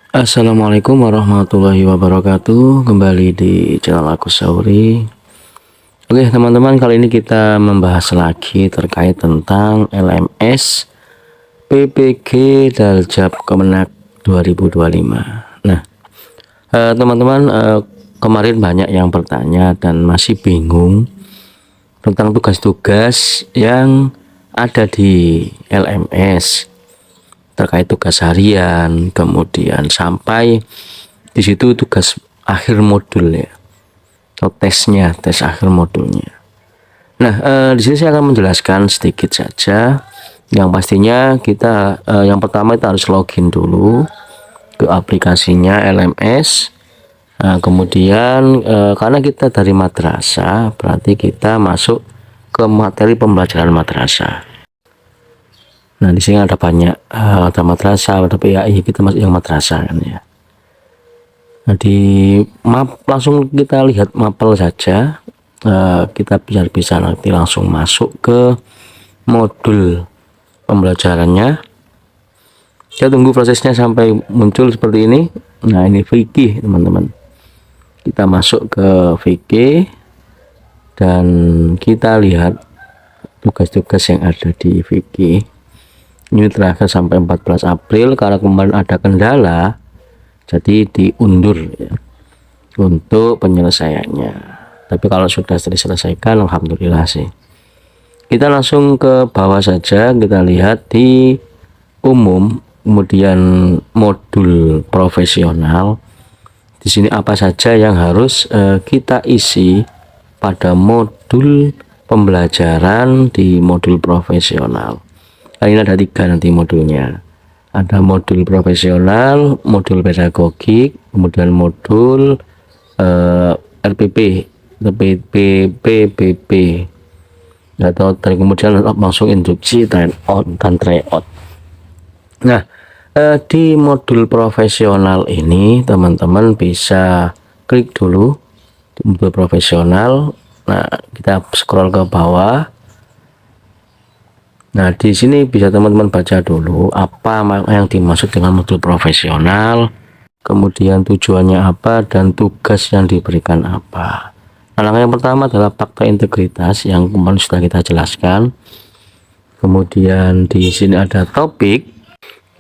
Assalamualaikum warahmatullahi wabarakatuh. Kembali di channel aku Sauri. Oke teman-teman, kali ini kita membahas lagi terkait tentang LMS PPG Daljab Kemenak 2025. Nah teman-teman, kemarin banyak yang bertanya dan masih bingung tentang tugas-tugas yang ada di LMS terkait tugas harian, kemudian sampai di situ tugas akhir modul ya, atau tesnya, tes akhir modulnya. Nah, di sini saya akan menjelaskan sedikit saja. Yang pastinya kita yang pertama kita harus login dulu ke aplikasinya LMS. Nah, kemudian karena kita dari madrasah, berarti kita masuk ke materi pembelajaran madrasah. Nah, di sini ada banyak, ada madrasah, ada PAI, kita masuk yang madrasah kan ya. Nah, di map langsung kita lihat mapel saja, kita bisa nanti langsung masuk ke modul pembelajarannya. Kita tunggu prosesnya sampai muncul seperti ini. Nah, ini fikih teman-teman. Kita masuk ke fikih dan kita lihat tugas-tugas yang ada di fikih. Ini terakhir sampai 14 April karena kemarin ada kendala, jadi diundur ya, untuk penyelesaiannya. Tapi kalau sudah diselesaikan, alhamdulillah sih. Kita langsung ke bawah saja, kita lihat di umum, kemudian modul profesional. Di sini apa saja yang harus kita isi pada modul pembelajaran di modul profesional. Ini ada 3 nanti modulnya. Ada modul profesional, modul pedagogik, kemudian modul RPP, PPP, atau kemudian langsung induksi, tryout dan tryout. Nah, di modul profesional ini teman-teman bisa klik dulu di modul profesional. Nah, kita scroll ke bawah. Nah, di sini bisa teman-teman baca dulu apa yang dimaksud dengan modul profesional, kemudian tujuannya apa, dan tugas yang diberikan apa. Nah, langkah yang pertama adalah fakta integritas yang kemarin sudah kita jelaskan. Kemudian di sini ada topik,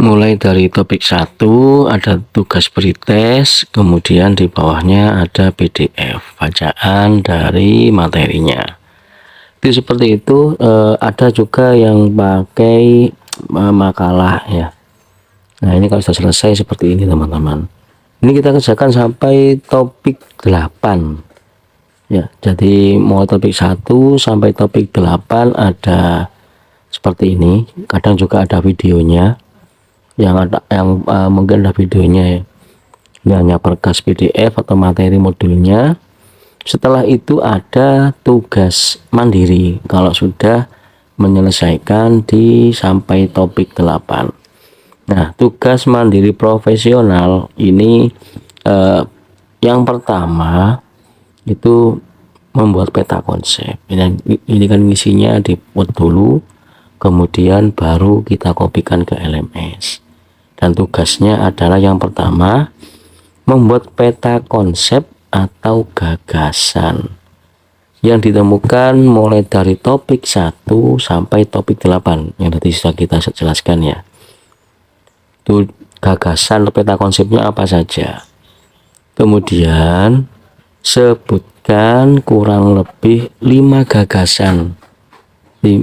mulai dari topik 1 ada tugas pretest, kemudian di bawahnya ada PDF bacaan dari materinya. Itu seperti itu. Ada juga yang pakai makalah ya. Nah, ini kalau sudah selesai seperti ini teman-teman. Ini kita kerjakan sampai topik 8 ya. Jadi mau topik 1 sampai topik 8 ada seperti ini. Kadang juga ada videonya, yang mungkin ada videonya ya. Ini hanya berkas PDF atau materi modulnya. Setelah itu ada tugas mandiri kalau sudah menyelesaikan di sampai topik 8. Nah, tugas mandiri profesional ini yang pertama itu membuat peta konsep. Ini kan isinya dibuat dulu, kemudian baru kita kopikan ke LMS. Dan tugasnya adalah yang pertama membuat peta konsep atau gagasan yang ditemukan mulai dari topik 1 sampai topik 8 yang tadi sudah kita jelaskan ya. Itu gagasan peta konsepnya apa saja. Kemudian sebutkan kurang lebih 5 gagasan,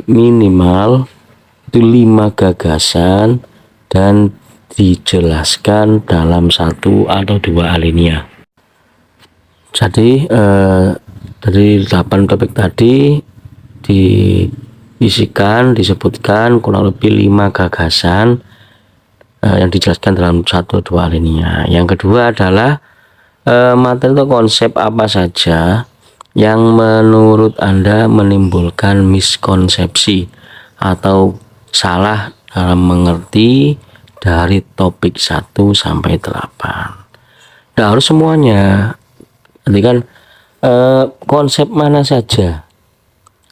minimal itu 5 gagasan, dan dijelaskan dalam 1 atau 2 alinea. Jadi dari 8 topik tadi disebutkan kurang lebih 5 gagasan yang dijelaskan dalam 1-2 alinea. Yang kedua adalah materi atau konsep apa saja yang menurut Anda menimbulkan miskonsepsi atau salah dalam mengerti dari topik 1 sampai 8. Nah, harus semuanya. Nanti kan konsep mana saja,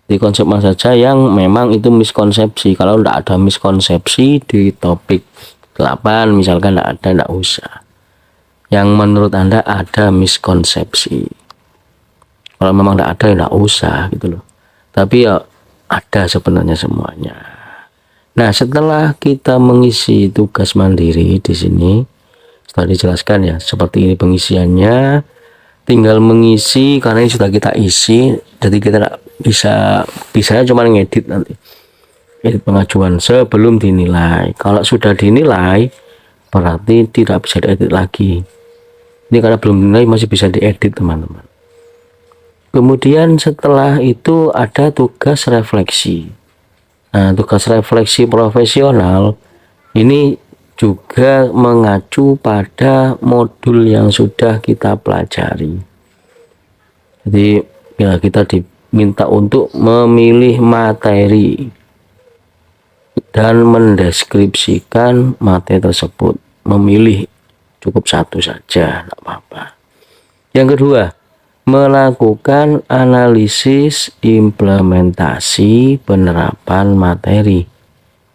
di konsep mana saja yang memang itu miskonsepsi. Kalau tidak ada miskonsepsi di topik 8 misalkan tidak ada, tidak usah. yang menurut Anda ada miskonsepsi. Kalau memang tidak ada ya tidak usah gitu loh. Tapi ya ada sebenarnya semuanya. Nah, setelah kita mengisi tugas mandiri di sini, setelah dijelaskan ya seperti ini pengisiannya, tinggal mengisi karena ini sudah kita isi, jadi kita tidak bisa cuma ngedit nanti. Edit pengajuan sebelum dinilai. Kalau sudah dinilai berarti tidak bisa diedit lagi. Ini karena belum dinilai masih bisa diedit teman-teman. Kemudian setelah itu ada tugas refleksi. Nah, tugas refleksi profesional ini juga mengacu pada modul yang sudah kita pelajari. Jadi ya kita diminta untuk memilih materi dan mendeskripsikan materi tersebut. Memilih cukup satu saja, tidak apa-apa. Yang kedua, melakukan analisis implementasi penerapan materi.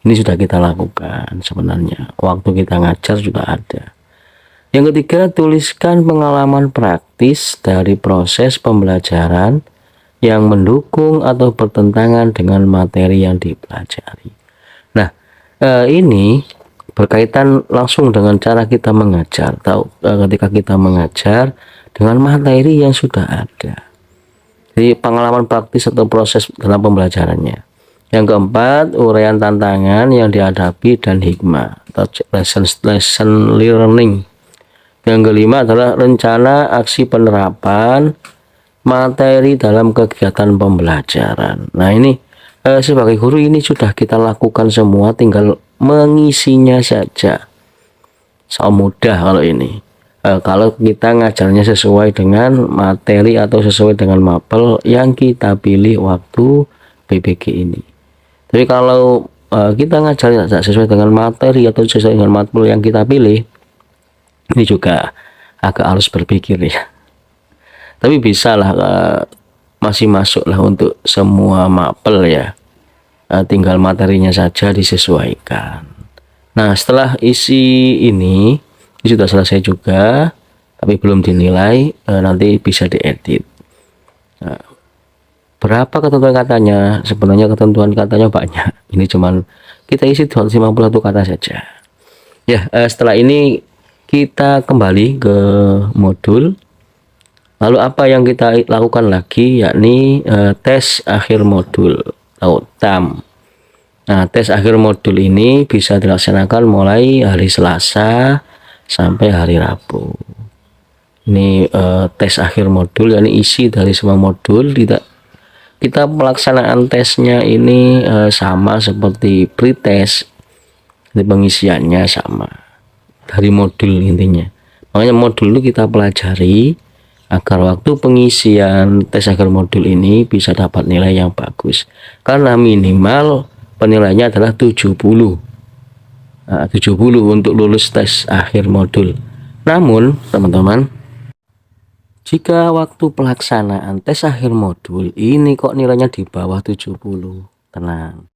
Ini sudah kita lakukan sebenarnya. Waktu kita ngajar juga ada. Yang ketiga, tuliskan pengalaman praktis dari proses pembelajaran yang mendukung atau bertentangan dengan materi yang dipelajari. Nah, ini berkaitan langsung dengan cara kita mengajar. Ketika kita mengajar dengan materi yang sudah ada. Jadi pengalaman praktis atau proses dalam pembelajarannya. Yang keempat, uraian tantangan yang dihadapi dan hikmah atau lesson learning. Yang kelima adalah rencana aksi penerapan materi dalam kegiatan pembelajaran. Nah, ini sebagai guru ini sudah kita lakukan semua, tinggal mengisinya saja. So mudah kalau ini. Kalau kita ngajarnya sesuai dengan materi atau sesuai dengan mapel yang kita pilih waktu PBG ini. Tapi kalau kita ngajarnya tidak sesuai dengan materi atau sesuai dengan mapel yang kita pilih, ini juga agak harus berpikir ya. Tapi bisa lah, masih masuk lah untuk semua mapel ya. Tinggal materinya saja disesuaikan. Nah, setelah isi ini sudah selesai juga, tapi belum dinilai, nanti bisa diedit. Nah, berapa ketentuan katanya? Sebenarnya ketentuan katanya banyak. Ini cuman kita isi 251 kata saja. Ya, setelah ini kita kembali ke modul. Lalu apa yang kita lakukan lagi, yakni tes akhir modul atau TAM. Nah, tes akhir modul ini bisa dilaksanakan mulai hari Selasa sampai hari Rabu. Ini tes akhir modul, yakni isi dari semua modul. Kita pelaksanaan tesnya ini sama seperti pretest. Jadi pengisiannya sama dari modul intinya. Makanya modul itu kita pelajari agar waktu pengisian tes akhir modul ini bisa dapat nilai yang bagus. Karena minimal penilaiannya adalah 70. 70 untuk lulus tes akhir modul. Namun teman-teman, jika waktu pelaksanaan tes akhir modul ini kok nilainya di bawah 70, tenang,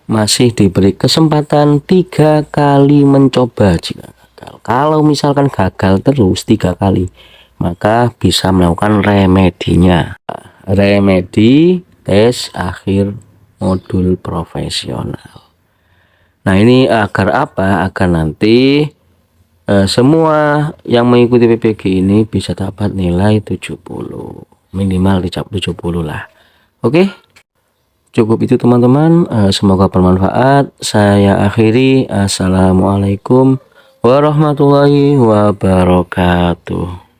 masih diberi kesempatan 3 kali mencoba jika gagal. Kalau misalkan gagal terus 3 kali, maka bisa melakukan remedinya. Remedi tes akhir modul profesional. Nah, ini agar apa? Agar nanti semua yang mengikuti PPG ini bisa dapat nilai 70. Minimal 70 lah. Oke? Cukup itu teman-teman. Semoga bermanfaat. Saya akhiri. Assalamualaikum warahmatullahi wabarakatuh.